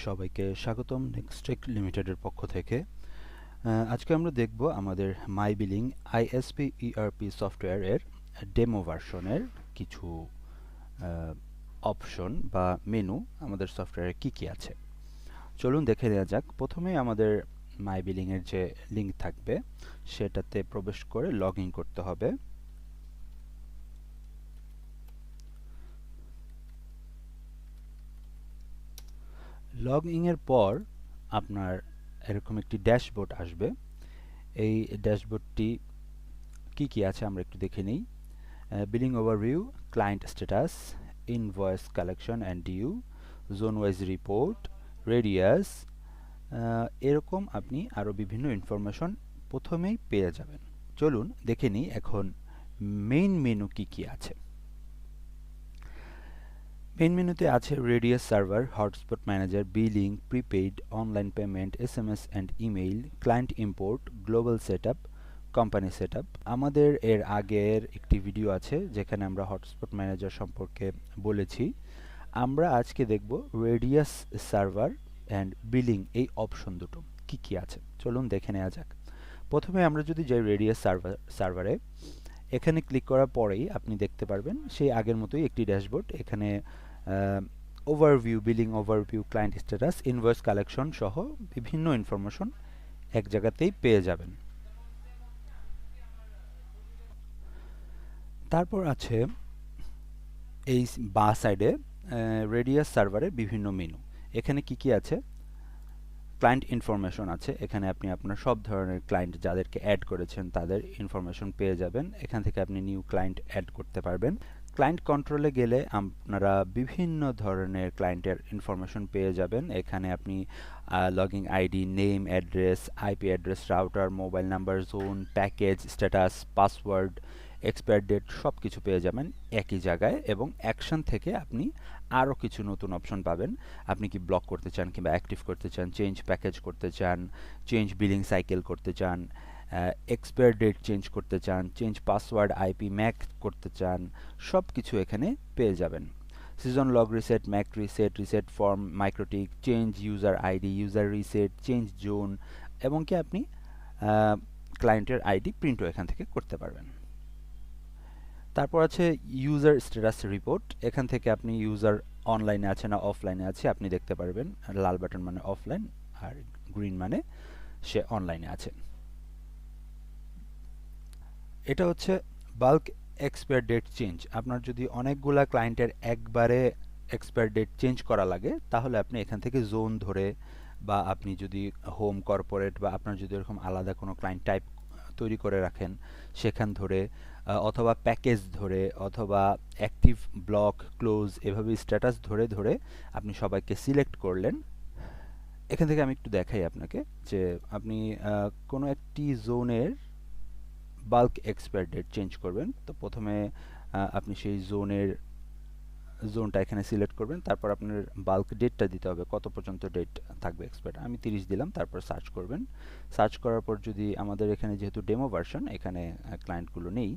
সবাইকে স্বাগতম নেক্সটেক লিমিটেডের পক্ষ থেকে। আজকে আমরা দেখব আমাদের মাইবিলিং আইএসপি ইআরপি সফটওয়্যারের ডেমো ভার্সনের কিছু অপশন বা মেনু আমাদের সফটওয়্যারে কি আছে। চলুন দেখে নেওয়া যাক। প্রথমে আমাদের মাইবিলিং এর যে লিংক থাকবে সেটাতে প্রবেশ করে লগ ইন করতে হবে। লগ ইন এর পর আপনার এরকম একটি ড্যাশবোর্ড আসবে। এই ড্যাশবোর্ডটি কি আছে আমরা একটু দেখে নিই। Billing overview, client status, invoice collection and due, zone wise report, radius, এরকম আপনি আরও বিভিন্ন ইনফরমেশন প্রথমেই পেয়ে যাবেন। চলুন দেখে নিই এখন মেইন মেনু কি আছে। মেইন মেনুতে আছে radius server, hotspot manager, billing, prepaid, online payment, SMS and email, client import, global setup, company setup. আমাদের এর আগের একটি ভিডিও আছে যেখানে আমরা হটস্পট ম্যানেজার সম্পর্কে বলেছি। আমরা আজকে দেখব রেডিয়াস সার্ভার অ্যান্ড বিলিং এই অপশন দুটো কি আছে। চলুন দেখে নেওয়া যাক। প্রথমে আমরা যদি যাই রেডিয়াস সার্ভারে, এখানে ক্লিক করার পরেই আপনি দেখতে পারবেন সেই আগের মতোই একটি ড্যাশবোর্ড। এখানে overview, billing overview, client status, invoice collection সহ বিভিন্ন ইনফরমেশন এক জায়গাতেই পেয়ে যাবেন। তারপর আছে এই বাঁ সাইডে রেডিয়াস সার্ভারের বিভিন্ন মেনু। এখানে কি আছে? ক্লায়েন্ট ইনফরমেশন আছে। এখানে আপনি আপনার সব ধরনের ক্লায়েন্ট যাদেরকে অ্যাড করেছেন তাদের ইনফরমেশন পেয়ে যাবেন। এখান থেকে আপনি নিউ ক্লায়েন্ট অ্যাড করতে পারবেন। ক্লায়েন্ট কন্ট্রোলে গেলে আপনারা বিভিন্ন ধরনের ক্লায়েন্টের ইনফরমেশন পেয়ে যাবেন। এখানে আপনি login ID, name, address, IP address, router, mobile number, zone, package, status, password, expire date সব কিছু পেয়ে যাবেন একই জায়গায়। এবং অ্যাকশন থেকে আপনি আরও কিছু নতুন অপশন পাবেন। আপনি কি ব্লক করতে চান কিংবা অ্যাক্টিভ করতে চান, চেঞ্জ প্যাকেজ করতে চান, চেঞ্জ বিলিং সাইকেল করতে চান, এক্সপায়ার ডেট চেঞ্জ করতে চান, চেঞ্জ পাসওয়ার্ড, আইপি ম্যাক করতে চান, সব কিছু এখানে পেয়ে যাবেন। Season log reset, Mac reset, reset form, MikroTik, change user ID, user reset, change zone, এবং কি আপনি ক্লায়েন্টের আইডি প্রিন্টও এখান থেকে করতে পারবেন। তারপর আছে ইউজার স্ট্যাটাস রিপোর্ট। এখান থেকে আপনি ইউজার অনলাইনে আছে না অফলাইনে আছে আপনি দেখতে পারবেন। লাল বাটন মানে অফলাইন আর গ্রিন মানে সে অনলাইনে আছে। এটা হচ্ছে বাল্ক এক্সপায়ার ডেট চেঞ্জ। আপনার যদি অনেকগুলা ক্লায়েন্টের একবারে এক্সপায়ার ডেট চেঞ্জ করা লাগে তাহলে আপনি এখান থেকে জোন ধরে, বা আপনি যদি হোম, কর্পোরেট বা আপনার যদি এরকম আলাদা কোনো ক্লায়েন্ট টাইপ তৈরি করে রাখেন সেখান ধরে, অথবা প্যাকেজ ধরে, অথবা অ্যাক্টিভ, ব্লক, ক্লোজ, এভাবে স্ট্যাটাস ধরে ধরে আপনি সবাইকে সিলেক্ট করলেন। এখান থেকে আমি একটু দেখাই আপনাকে যে আপনি কোনো একটি জোনের বাল্ক এক্সপায়ার ডেট চেঞ্জ করবেন। তো প্রথমে আপনি সেই জোনটা এখানে সিলেক্ট করবেন। তারপর আপনার বাল্ক ডেটটা দিতে হবে, কত পর্যন্ত ডেট থাকবে এক্সপায়ার। আমি 30 দিলাম। তারপর সার্চ করবেন। সার্চ করার পর যদি আমাদের এখানে যেহেতু ডেমো ভার্সন, এখানে ক্লায়েন্টগুলো নেই,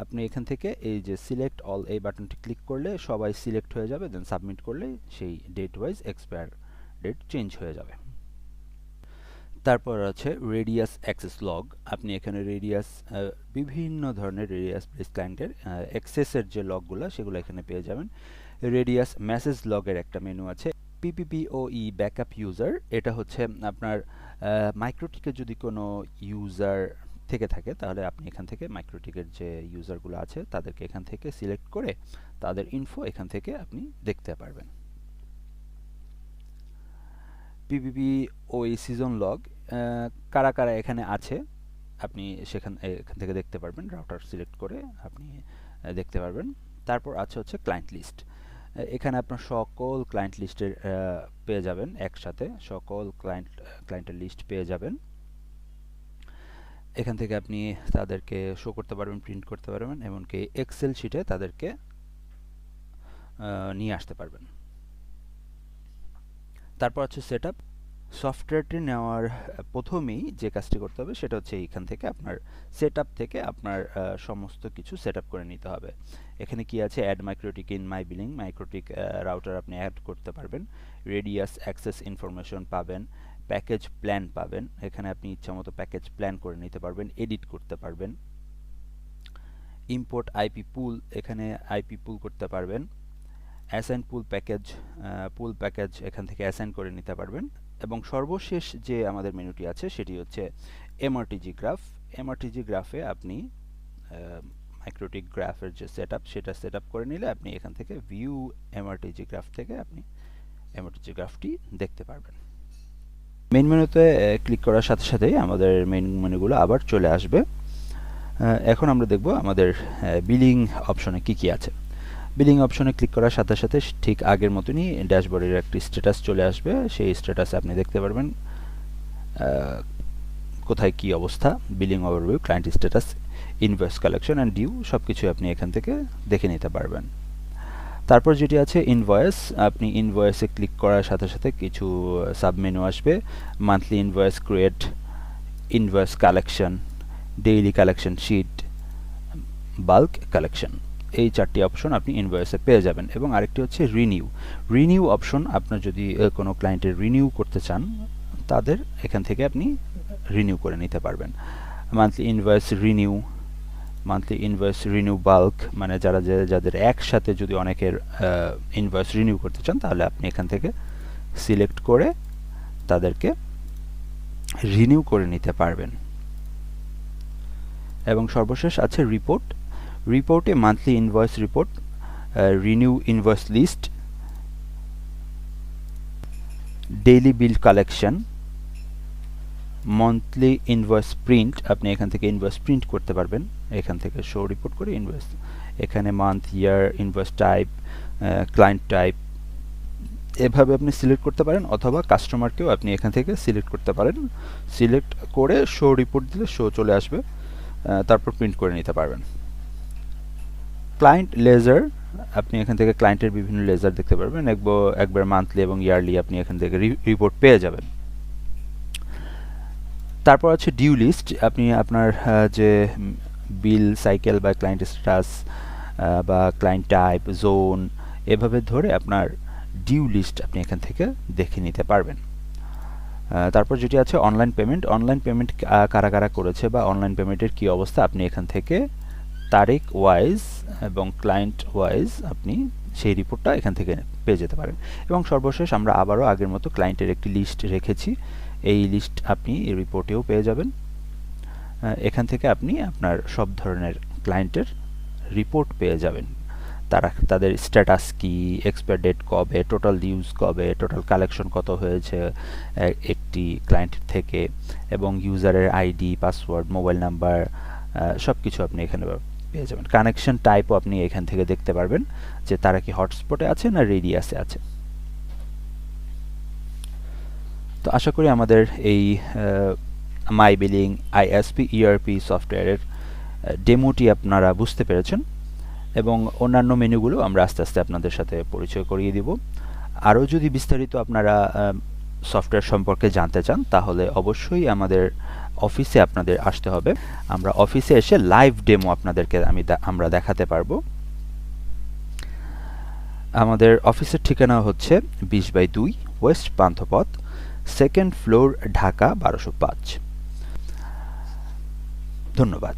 আপনি এখান থেকে এই যে সিলেক্ট অল এই বাটনটি ক্লিক করলে সবাই সিলেক্ট হয়ে যাবে। দেন সাবমিট করলে সেই date wise expire date change হয়ে যাবে। তারপর আছে রেডিয়াস অ্যাক্সেস লগ। আপনি এখানে রেডিয়াস, বিভিন্ন ধরনের রেডিয়াস বেস ক্লায়েন্টের অ্যাক্সেসের যে লগগুলো সেগুলো এখানে পেয়ে যাবেন। রেডিয়াস মেসেজ লগের একটা মেনু আছে। পিপিপিওই ব্যাকআপ ইউজার, এটা হচ্ছে আপনার মাইক্রোটিকে যদি কোনো ইউজার থেকে থাকে তাহলে আপনি এখান থেকে মাইক্রোটিকের যে ইউজারগুলো আছে তাদেরকে এখান থেকে সিলেক্ট করে তাদের ইনফো এখান থেকে আপনি দেখতে পারবেন। পিপিপিওই সিজন লগ, কারা কারা এখানে আছে আপনি এখান থেকে দেখতে পারবেন। রাউটার সিলেক্ট করে আপনি দেখতে পারবেন। তারপর আছে হচ্ছে ক্লায়েন্ট লিস্ট। এখানে আপনার সকল ক্লায়েন্ট লিস্টের পেয়ে যাবেন, একসাথে সকল ক্লায়েন্টের লিস্ট পেয়ে যাবেন। এখান থেকে আপনি তাদেরকে শো করতে পারবেন, প্রিন্ট করতে পারবেন, এমনকি এক্সেল শিটে তাদেরকে নিয়ে আসতে পারবেন। তারপর আছে সেটআপ। সফটওয়্যারটি নেওয়ার প্রথমেই যে কাজটি করতে হবে সেটা হচ্ছে এইখান থেকে আপনার সেটআপ থেকে আপনার সমস্ত কিছু সেটআপ করে নিতে হবে। এখানে কি আছে, add MikroTik in MyBilling, MikroTik router আপনি অ্যাড করতে পারবেন, রেডিয়াস অ্যাক্সেস ইনফরমেশন পাবেন, প্যাকেজ প্ল্যান পাবেন, এখানে আপনি ইচ্ছামতো প্যাকেজ প্ল্যান করে নিতে পারবেন, এডিট করতে পারবেন, ইম্পোর্ট আইপি পুল, এখানে আইপি পুল করতে পারবেন, অ্যাসাইন পুল প্যাকেজ এখান থেকে অ্যাসাইন করে নিতে পারবেন, এবং সর্বশেষ যে আমাদের মেনুটি আছে সেটি হচ্ছে এমআরটিজি গ্রাফ। এমআরটিজি গ্রাফে আপনি মাইক্রোটিক গ্রাফের যে সেটা সেটআপ করে নিলে আপনি এখান থেকে ভিউ এমআরটিজি গ্রাফ থেকে আপনি এমআরটিজি গ্রাফটি দেখতে পারবেন। মেইন মেনুতে ক্লিক করার সাথে সাথেই আমাদের মেইন মেনুগুলো আবার চলে আসবে। এখন আমরা দেখব আমাদের বিলিং অপশনে কি আছে। বিলিং অপশনে ক্লিক করার সাথে সাথে ঠিক আগের মতনই ড্যাশবোর্ডের একটি স্ট্যাটাস চলে আসবে। সেই স্ট্যাটাসে আপনি দেখতে পারবেন কোথায় কি অবস্থা, billing overview, client status, invoice collection and due, সবকিছু আপনি এখান থেকে দেখে নিতে পারবেন। তারপর যেটি আছে ইনভয়েস, আপনি ইনভয়েসে ক্লিক করার সাথে সাথে কিছু সাবমেনু আসবে, monthly invoice create, invoice collection, daily collection sheet, bulk collection, এই চারটি অপশন আপনি ইনভয়েসে পেয়ে যাবেন। এবং আরেকটি হচ্ছে রিনিউ অপশন, আপনার যদি কোনো ক্লায়েন্টের রিনিউ করতে চান তাদের এখান থেকে আপনি রিনিউ করে নিতে পারবেন। মান্থলি ইনভয়েস রিনিউ বাল্ক, মানে যাদের একসাথে যদি অনেকের ইনভয়েস রিনিউ করতে চান তাহলে আপনি এখান থেকে সিলেক্ট করে তাদেরকে রিনিউ করে নিতে পারবেন। এবং সর্বশেষ আছে রিপোর্টে monthly invoice report, renew invoice list, daily bill collection, monthly invoice print, আপনি এখান থেকে ইনভয়েস প্রিন্ট করতে পারবেন, এখান থেকে শো রিপোর্ট করে ইনভয়েস, এখানে month, year, invoice type, client type, এভাবে আপনি সিলেক্ট করতে পারেন, অথবা কাস্টমারকেও আপনি এখান থেকে সিলেক্ট করতে পারেন। সিলেক্ট করে শো রিপোর্ট দিলে শো চলে আসবে, তারপর প্রিন্ট করে নিতে পারবেন। ক্লায়েন্ট লেজার, আপনি এখান থেকে ক্লায়েন্টের বিভিন্ন লেজার দেখতে পারবেন, একবার মান্থলি এবং ইয়ারলি আপনি এখান থেকে রিপোর্ট পেয়ে যাবেন। তারপর আছে ডিউ লিস্ট, আপনি আপনার যে বিল সাইকেল বা ক্লায়েন্ট স্ট্যাটাস বা ক্লায়েন্ট টাইপ, জোন, এভাবে ধরে আপনার ডিউ লিস্ট আপনি এখান থেকে দেখে নিতে পারবেন। তারপর যেটি আছে অনলাইন পেমেন্ট কারা কারা করেছে বা অনলাইন পেমেন্টের কি অবস্থা, আপনি এখান থেকে তারিখ ওয়াইজ এবং ক্লায়েন্ট ওয়াইজ আপনি সেই রিপোর্টটা এখান থেকে পেয়ে যেতে পারেন। এবং সর্বশেষ আমরা আবারও আগের মতো ক্লায়েন্টের একটি লিস্ট রেখেছি, এই লিস্ট আপনি এই রিপোর্টেও পেয়ে যাবেন। এখান থেকে আপনি আপনার সব ধরনের ক্লায়েন্টের রিপোর্ট পেয়ে যাবেন, তাদের স্ট্যাটাস কি, এক্সপায়ার ডেট কবে, টোটাল ডিউজ কবে, টোটাল কালেকশন কত হয়েছে একটি ক্লায়েন্ট থেকে, এবং ইউজারের আইডি, পাসওয়ার্ড, মোবাইল নাম্বার, সব কিছু আপনি এখানে পেয়ে যাবেন। কানেকশন টাইপও আপনি এখান থেকে দেখতে পারবেন যে তারা কি হটস্পটে আছে না রেডিয়াসে আছে। তো আশা করি আমাদের এই MyBilling ISP ERP সফটওয়্যারের ডেমোটি আপনারা বুঝতে পেরেছেন, এবং অন্যান্য মেনুগুলো আমরা আস্তে আস্তে আপনাদের সাথে পরিচয় করিয়ে দিব। আরও যদি বিস্তারিত আপনারা সফটওয়্যার সম্পর্কে জানতে চান তাহলে অবশ্যই আমাদের অফিসে আপনাদের আসতে হবে। আমরা অফিসে এসে লাইভ ডেমো আপনাদেরকে আমরা দেখাতে পারবো। আমাদের অফিসের ঠিকানা হচ্ছে 20/2 West Panthapath, 2nd floor, Dhaka 1205। ধন্যবাদ।